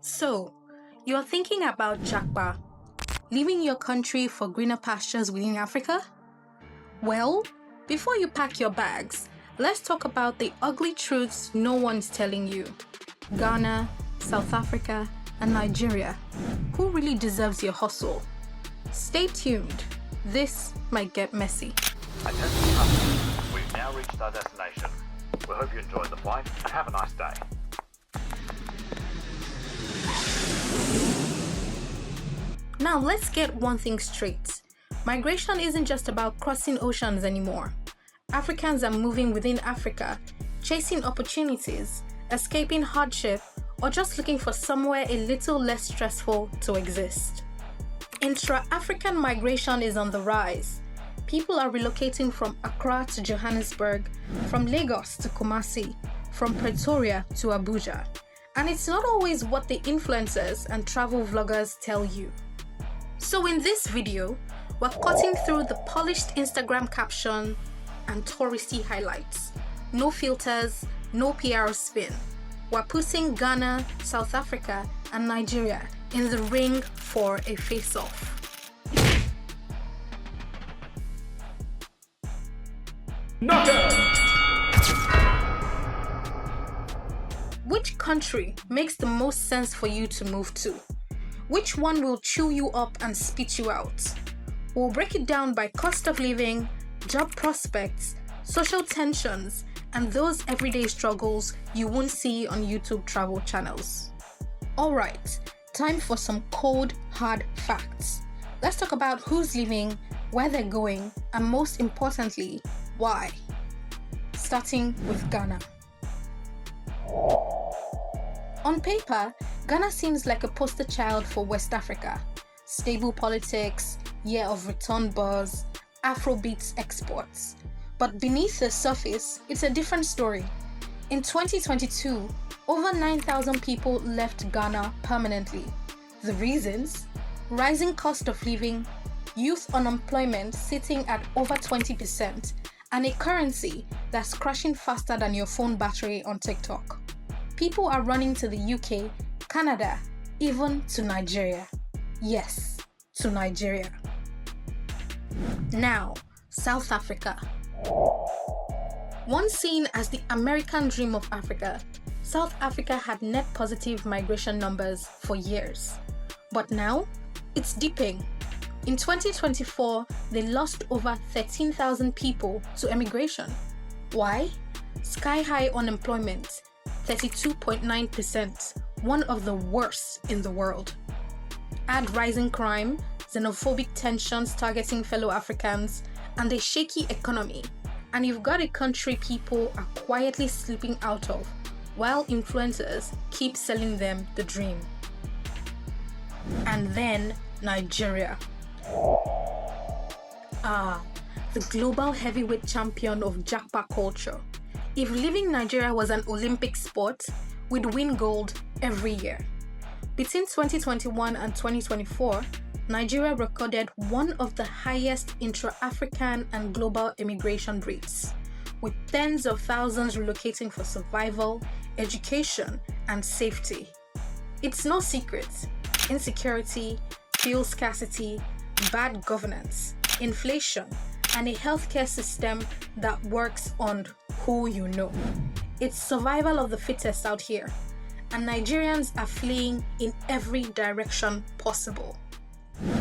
So, you're thinking about Japa, leaving your country for greener pastures within Africa? Well, before you pack your bags, let's talk about the ugly truths no one's telling you. Ghana, South Africa, and Nigeria. Who really deserves your hustle? Stay tuned. This might get messy. Attention passengers, we've now reached our destination. We hope you enjoyed the flight and have a nice day. Now let's get one thing straight. Migration isn't just about crossing oceans anymore. Africans are moving within Africa, chasing opportunities, escaping hardship, or just looking for somewhere a little less stressful to exist. Intra-African migration is on the rise. People are relocating from Accra to Johannesburg, from Lagos to Kumasi, from Pretoria to Abuja. And it's not always what the influencers and travel vloggers tell you. So in this video, we're cutting through the polished Instagram caption and touristy highlights. No filters, no PR spin. We're putting Ghana, South Africa, and Nigeria in the ring for a face-off. Which country makes the most sense for you to move to? Which one will chew you up and spit you out? We'll break it down by cost of living, job prospects, social tensions, and those everyday struggles you won't see on YouTube travel channels. Alright, time for some cold, hard facts. Let's talk about who's leaving, where they're going, and most importantly, why. Starting with Ghana. On paper, Ghana seems like a poster child for West Africa. Stable politics, year of return buzz, Afrobeats exports. But beneath the surface, it's a different story. In 2022, over 9,000 people left Ghana permanently. The reasons? Rising cost of living, youth unemployment sitting at over 20%, and a currency that's crashing faster than your phone battery on TikTok. People are running to the UK, Canada, even to Nigeria. Yes, to Nigeria. Now, South Africa. Once seen as the American dream of Africa, South Africa had net positive migration numbers for years. But now, it's dipping. In 2024, they lost over 13,000 people to emigration. Why? Sky-high unemployment, 32.9%, one of the worst in the world. Add rising crime, xenophobic tensions targeting fellow Africans, and a shaky economy, and you've got a country people are quietly slipping out of, while influencers keep selling them the dream. And then Nigeria. The global heavyweight champion of Japa culture. If living Nigeria was an Olympic sport, we'd win gold every year. Between 2021 and 2024, Nigeria recorded one of the highest intra-African and global immigration rates, with tens of thousands relocating for survival, education, and safety. It's no secret. Insecurity, fuel scarcity, bad governance, inflation, and a healthcare system that works on who you know. It's survival of the fittest out here, and Nigerians are fleeing in every direction possible.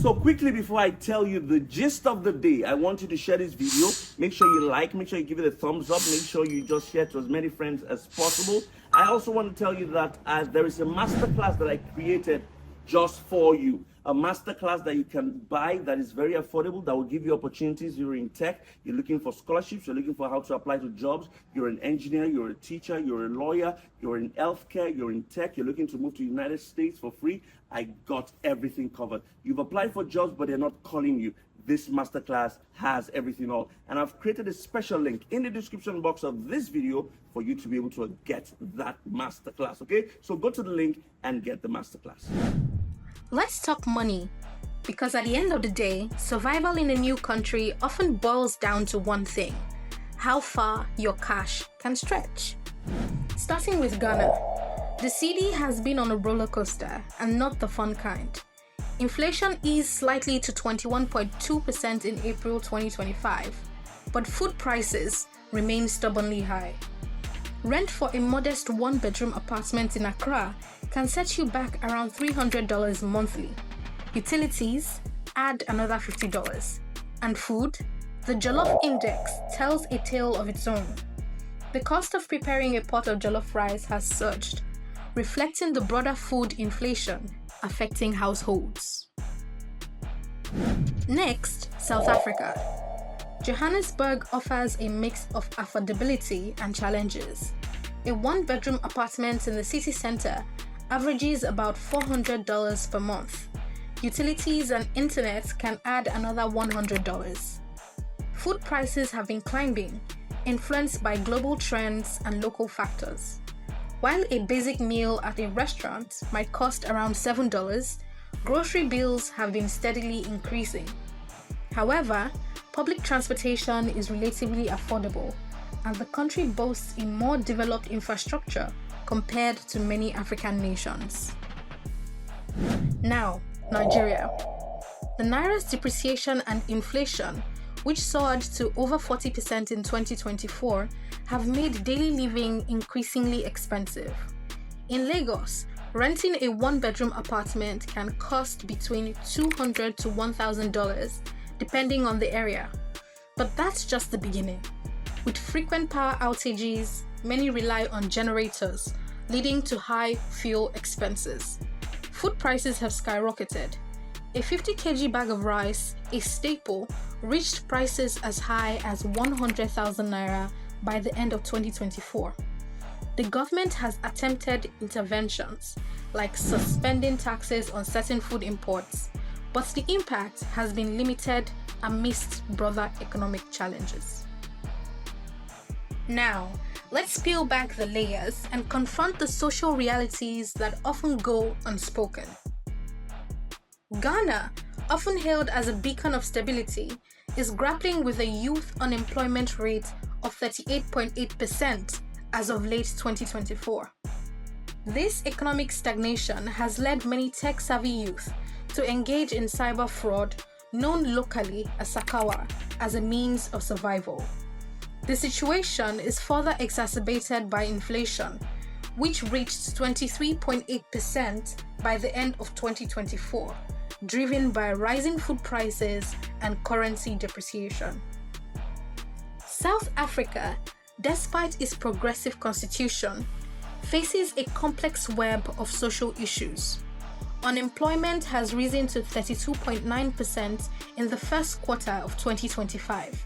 So quickly, before I tell you the gist of the day, I want you to share this video. Make sure you like, make sure you give it a thumbs up, make sure you just share to as many friends as possible. I also want to tell you that there is a masterclass that I created just for you. A masterclass that you can buy that is very affordable, that will give you opportunities. You're in tech, you're looking for scholarships, you're looking for how to apply to jobs, you're an engineer, you're a teacher, you're a lawyer, you're in healthcare, you're in tech, you're looking to move to the United States for free. I got everything covered. You've applied for jobs, but they're not calling you. This masterclass has everything all. And I've created a special link in the description box of this video for you to be able to get that masterclass, okay? So go to the link and get the masterclass. Let's talk money, because at the end of the day, survival in a new country often boils down to one thing: how far your cash can stretch. Starting with Ghana, The cedi has been on a roller coaster, and not the fun kind. Inflation eased slightly to 21.2% in April 2025, but food prices remain stubbornly high. Rent for a modest one-bedroom apartment in Accra can set you back around $300 monthly. Utilities add another $50. And food, the Jollof Index tells a tale of its own. The cost of preparing a pot of jollof rice has surged, reflecting the broader food inflation affecting households. Next, South Africa. Johannesburg offers a mix of affordability and challenges. A one-bedroom apartment in the city center averages about $400 per month. Utilities and internet can add another $100. Food prices have been climbing, influenced by global trends and local factors. While a basic meal at a restaurant might cost around $7, grocery bills have been steadily increasing. However, public transportation is relatively affordable, and the country boasts a more developed infrastructure compared to many African nations. Now, Nigeria. The Naira's depreciation and inflation, which soared to over 40% in 2024, have made daily living increasingly expensive. In Lagos, renting a one-bedroom apartment can cost between $200 to $1,000, depending on the area. But that's just the beginning. With frequent power outages, many rely on generators, leading to high fuel expenses. Food prices have skyrocketed. A 50 kg bag of rice, a staple, reached prices as high as 100,000 naira by the end of 2024. The government has attempted interventions, like suspending taxes on certain food imports, but the impact has been limited amidst broader economic challenges. Now, let's peel back the layers and confront the social realities that often go unspoken. Ghana, often hailed as a beacon of stability, is grappling with a youth unemployment rate of 38.8% as of late 2024. This economic stagnation has led many tech-savvy youth to engage in cyber fraud, known locally as Sakawa, as a means of survival. The situation is further exacerbated by inflation, which reached 23.8% by the end of 2024, driven by rising food prices and currency depreciation. South Africa, despite its progressive constitution, faces a complex web of social issues. Unemployment has risen to 32.9% in the first quarter of 2025,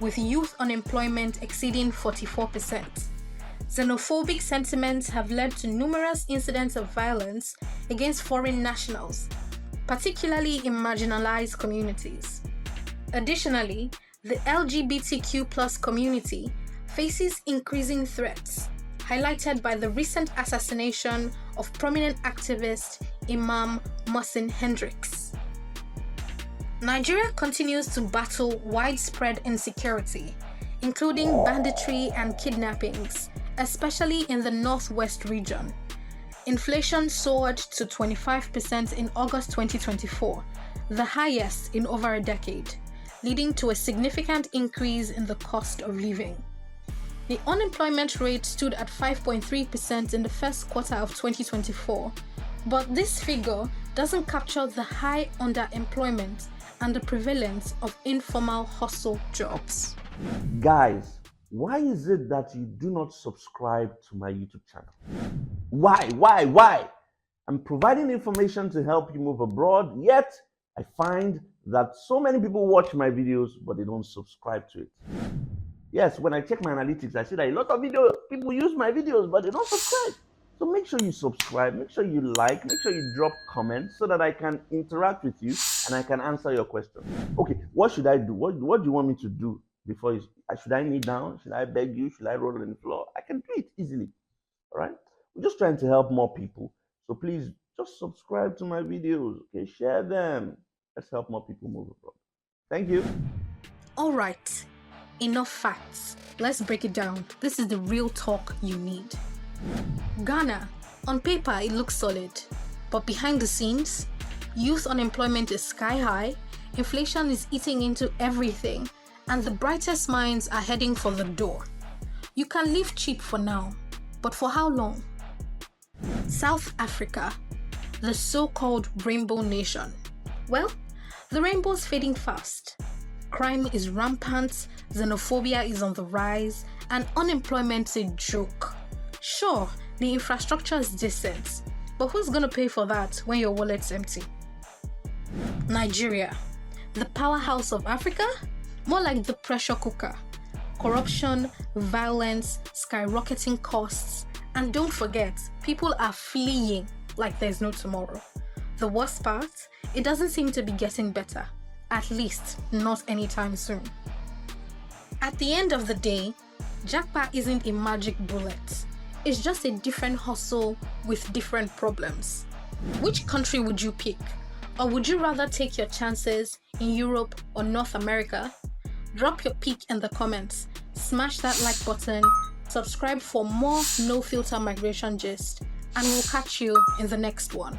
with youth unemployment exceeding 44%. Xenophobic sentiments have led to numerous incidents of violence against foreign nationals, particularly in marginalized communities. Additionally, the LGBTQ+ community faces increasing threats, highlighted by the recent assassination of prominent activist Imam Mohsen Hendricks. Nigeria continues to battle widespread insecurity, including banditry and kidnappings, especially in the northwest region. Inflation soared to 25% in August 2024, the highest in over a decade, leading to a significant increase in the cost of living. The unemployment rate stood at 5.3% in the first quarter of 2024, but this figure doesn't capture the high underemployment and the prevalence of informal hustle jobs. Guys, why is it that you do not subscribe to my YouTube channel? Why? I'm providing information to help you move abroad, yet I find that so many people watch my videos, but they don't subscribe to it. Yes, when I check my analytics, I see that a lot of people use my videos, but they don't subscribe. So make sure you subscribe, make sure you like, make sure you drop comments so that I can interact with you and I can answer your questions. Okay, what should I do? What do you want me to do before you? Should I kneel down? Should I beg you? Should I roll on the floor? I can do it easily. All right? We're just trying to help more people. So please just subscribe to my videos. Okay, share them. Let's help more people move abroad. Thank you. All right, enough facts. Let's break it down. This is the real talk you need. Ghana, On paper, it looks solid, but behind the scenes, youth unemployment is sky high, inflation is eating into everything, and the brightest minds are heading for the door. You can live cheap for now, but for how long? South Africa, the so-called rainbow nation. Well, the rainbow's fading fast. Crime is rampant, xenophobia is on the rise, and unemployment's a joke. Sure, the infrastructure is decent, but who's gonna pay for that when your wallet's empty? Nigeria, the powerhouse of Africa? More like the pressure cooker. Corruption, violence, skyrocketing costs, and don't forget, people are fleeing like there's no tomorrow. The worst part, it doesn't seem to be getting better, at least not anytime soon. At the end of the day, Japa isn't a magic bullet. It's just a different hustle with different problems. Which country would you pick? Or would you rather take your chances in Europe or North America? Drop your pick in the comments, smash that like button, subscribe for more no filter migration gist, and we'll catch you in the next one.